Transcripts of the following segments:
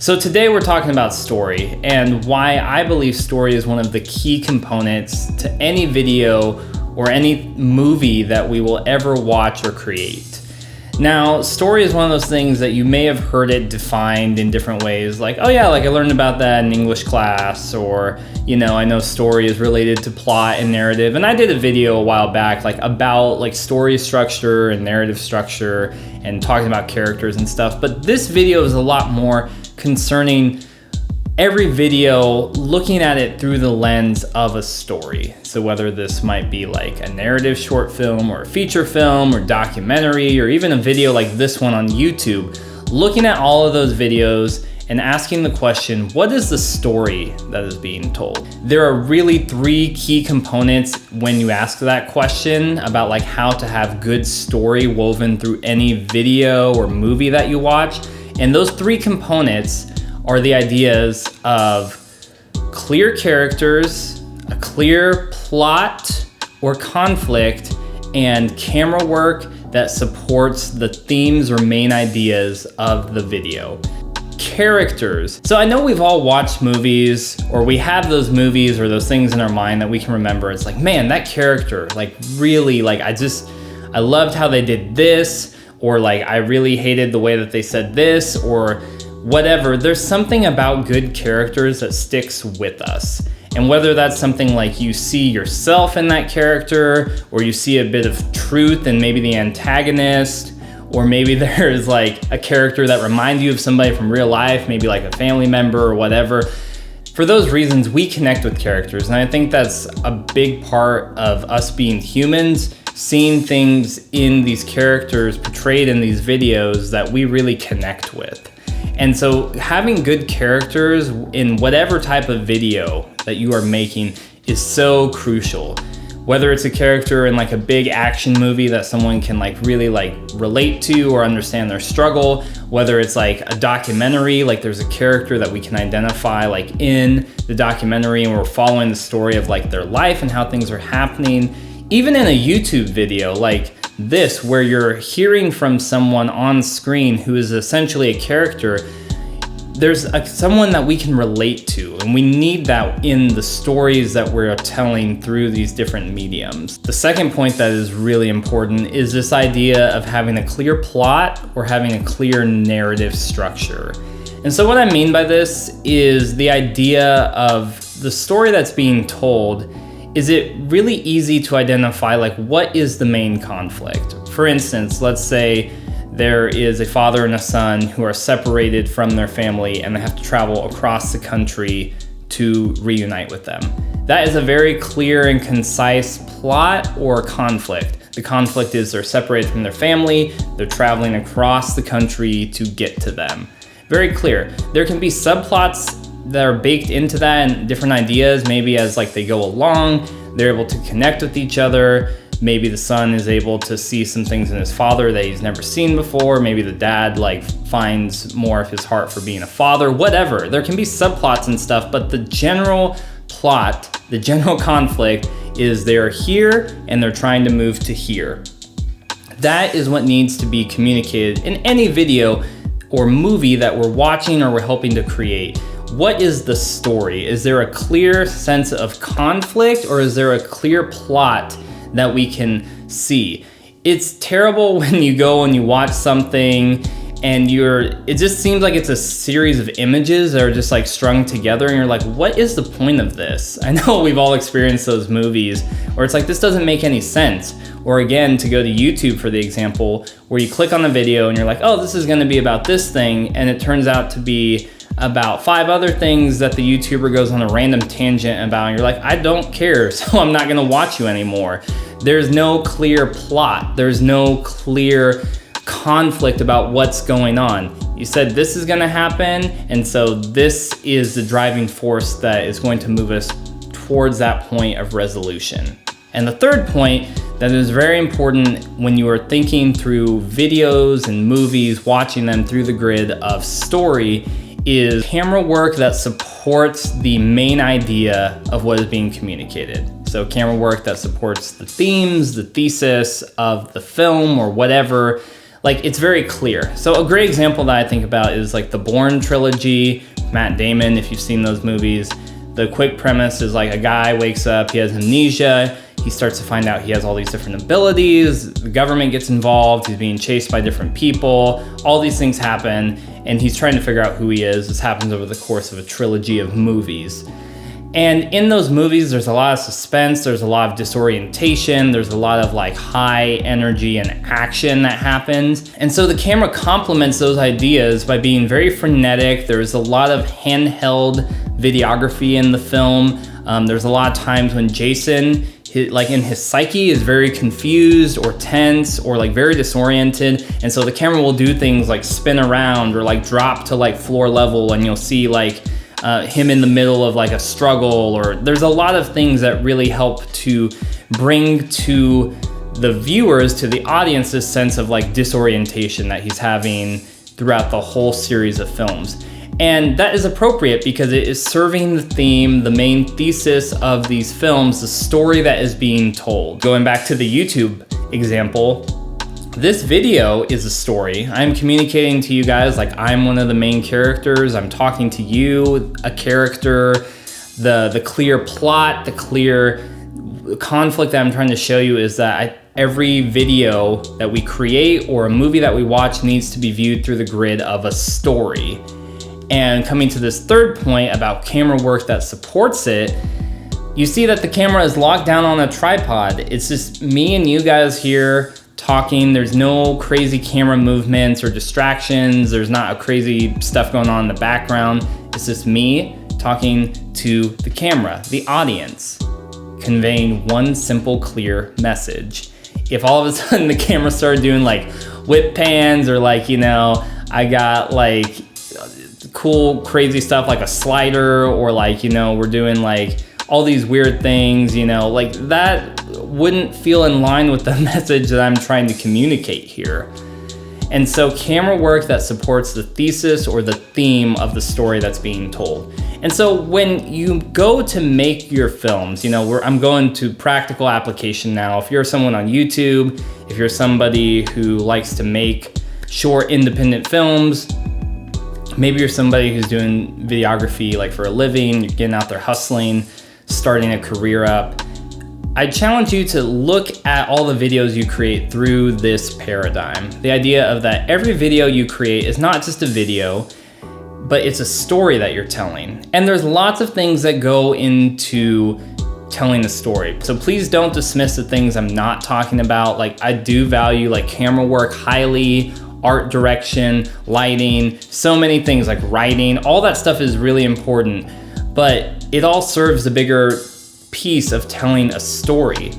So today we're talking about story and why I believe story is one of the key components to any video or any movie that we will ever watch or create. Now, story is one of those things that you may have heard it defined in different ways, like, oh yeah, like I learned about that in English class, or, you know, I know story is related to plot and narrative. And I did a video a while back, like about like story structure and narrative structure and talking about characters and stuff. But this video is a lot more concerning every video, looking at it through the lens of a story. So whether this might be like a narrative short film or a feature film or documentary, or even a video like this one on YouTube, looking at all of those videos and asking the question, what is the story that is being told? There are really three key components when you ask that question about like how to have good story woven through any video or movie that you watch. And those three components are the ideas of clear characters, a clear plot or conflict, and camera work that supports the themes or main ideas of the video. Characters. So I know we've all watched movies, or we have those movies or those things in our mind that we can remember. It's like, man, that character, like really, like I loved how they did this, or like I really hated the way that they said this, or whatever. There's something about good characters that sticks with us. And whether that's something like you see yourself in that character, or you see a bit of truth in maybe the antagonist, or maybe there's like a character that reminds you of somebody from real life, maybe like a family member or whatever. For those reasons, we connect with characters. And I think that's a big part of us being humans, seeing things in these characters portrayed in these videos that we really connect with. And so having good characters in whatever type of video that you are making is so crucial. Whether it's a character in like a big action movie that someone can like really like relate to or understand their struggle, whether it's like a documentary, like there's a character that we can identify like in the documentary and we're following the story of like their life and how things are happening. Even in a YouTube video like this, where you're hearing from someone on screen who is essentially a character, there's someone that we can relate to, and we need that in the stories that we're telling through these different mediums. The second point that is really important is this idea of having a clear plot or having a clear narrative structure. And so what I mean by this is the idea of the story that's being told. Is it really easy to identify like what is the main conflict? For instance, let's say there is a father and a son who are separated from their family and they have to travel across the country to reunite with them. That is a very clear and concise plot or conflict. The conflict is they're separated from their family, they're traveling across the country to get to them. Very clear. There can be subplots that are baked into that and different ideas, maybe as like they go along, they're able to connect with each other. Maybe the son is able to see some things in his father that he's never seen before. Maybe the dad like finds more of his heart for being a father, whatever. There can be subplots and stuff, but the general plot, the general conflict is they're here and they're trying to move to here. That is what needs to be communicated in any video or movie that we're watching or we're helping to create. What is the story? Is there a clear sense of conflict, or is there a clear plot that we can see? It's terrible when you go and you watch something and it just seems like it's a series of images that are just like strung together and you're like, what is the point of this? I know we've all experienced those movies where it's like, this doesn't make any sense. Or again, to go to YouTube for the example, where you click on the video and you're like, oh, this is gonna be about this thing, and it turns out to be about 5 other things that the YouTuber goes on a random tangent about, and you're like, I don't care, so I'm not gonna watch you anymore. There's no clear plot. There's no clear conflict about what's going on. You said this is gonna happen, and so this is the driving force that is going to move us towards that point of resolution. And the third point that is very important when you are thinking through videos and movies, watching them through the grid of story, is camera work that supports the main idea of what is being communicated. So camera work that supports the themes, the thesis of the film or whatever. Like, it's very clear. So a great example that I think about is like the Bourne trilogy, Matt Damon, if you've seen those movies. The quick premise is like a guy wakes up, he has amnesia, he starts to find out he has all these different abilities, the government gets involved, he's being chased by different people, all these things happen, and he's trying to figure out who he is. This happens over the course of a trilogy of movies. And in those movies, there's a lot of suspense, there's a lot of disorientation, there's a lot of like high energy and action that happens. And so the camera complements those ideas by being very frenetic. There's a lot of handheld videography in the film. There's a lot of times when Jason, like in his psyche, is very confused or tense or like very disoriented. And so the camera will do things like spin around or like drop to like floor level, and you'll see like him in the middle of like a struggle, or there's a lot of things that really help to bring to the viewers, to the audience, this sense of like disorientation that he's having throughout the whole series of films. And that is appropriate because it is serving the theme, the main thesis of these films, the story that is being told. Going back to the YouTube example, this video is a story. I'm communicating to you guys like I'm one of the main characters. I'm talking to you, a character. The clear plot, the clear conflict that I'm trying to show you is that every video that we create or a movie that we watch needs to be viewed through the grid of a story. And coming to this third point about camera work that supports it, you see that the camera is locked down on a tripod. It's just me and you guys here talking. There's no crazy camera movements or distractions. There's not a crazy stuff going on in the background. It's just me talking to the camera, the audience, conveying one simple, clear message. If all of a sudden the camera started doing like whip pans, or like, you know, I got like cool, crazy stuff like a slider, or like, you know, we're doing like all these weird things, you know, like that wouldn't feel in line with the message that I'm trying to communicate here. And so camera work that supports the thesis or the theme of the story that's being told. And so when you go to make your films, you know, I'm going to practical application now. If you're someone on YouTube, if you're somebody who likes to make short independent films, maybe you're somebody who's doing videography like for a living, you're getting out there hustling, starting a career up, I challenge you to look at all the videos you create through this paradigm. The idea of that every video you create is not just a video, but it's a story that you're telling. And there's lots of things that go into telling a story. So please don't dismiss the things I'm not talking about. Like, I do value like camera work highly, art direction, lighting, so many things like writing, all that stuff is really important, but it all serves the bigger piece of telling a story.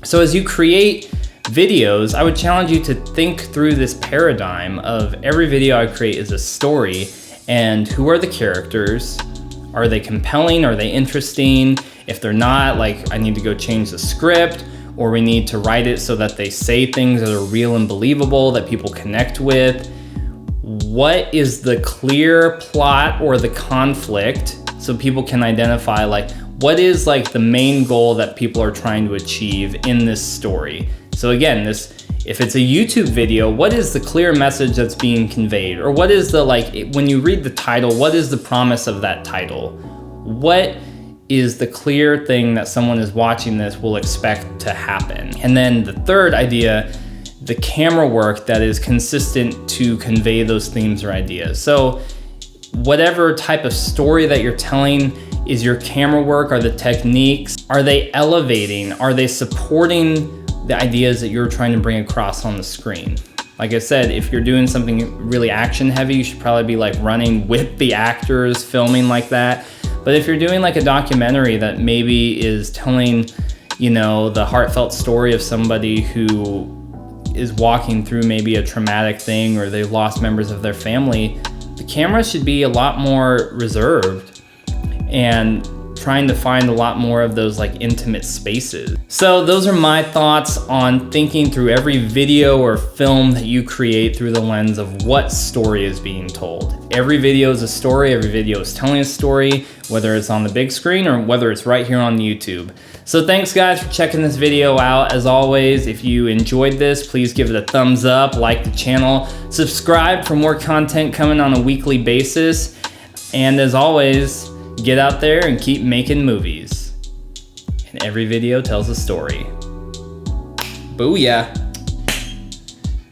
So as you create videos, I would challenge you to think through this paradigm of every video I create is a story, and who are the characters? Are they compelling? Are they interesting? If they're not, like, I need to go change the script, or we need to write it so that they say things that are real and believable that people connect with. What is the clear plot or the conflict so people can identify like what is like the main goal that people are trying to achieve in this story. So again, if it's a YouTube video, what is the clear message that's being conveyed? Or what is the, like, when you read the title, what is the promise of that title? What is the clear thing that someone is watching this will expect to happen? And then the third idea, the camera work that is consistent to convey those themes or ideas. So whatever type of story that you're telling, is your camera work, are the techniques, are they elevating? Are they supporting the ideas that you're trying to bring across on the screen? Like I said, if you're doing something really action heavy, you should probably be like running with the actors, filming like that. But if you're doing like a documentary that maybe is telling, you know, the heartfelt story of somebody who is walking through maybe a traumatic thing, or they've lost members of their family, the camera should be a lot more reserved and trying to find a lot more of those like intimate spaces. So those are my thoughts on thinking through every video or film that you create through the lens of what story is being told. Every video is a story, every video is telling a story, whether it's on the big screen or whether it's right here on YouTube. So thanks guys for checking this video out. As always, if you enjoyed this, please give it a thumbs up, like the channel, subscribe for more content coming on a weekly basis. And as always, get out there and keep making movies. And every video tells a story. Booyah.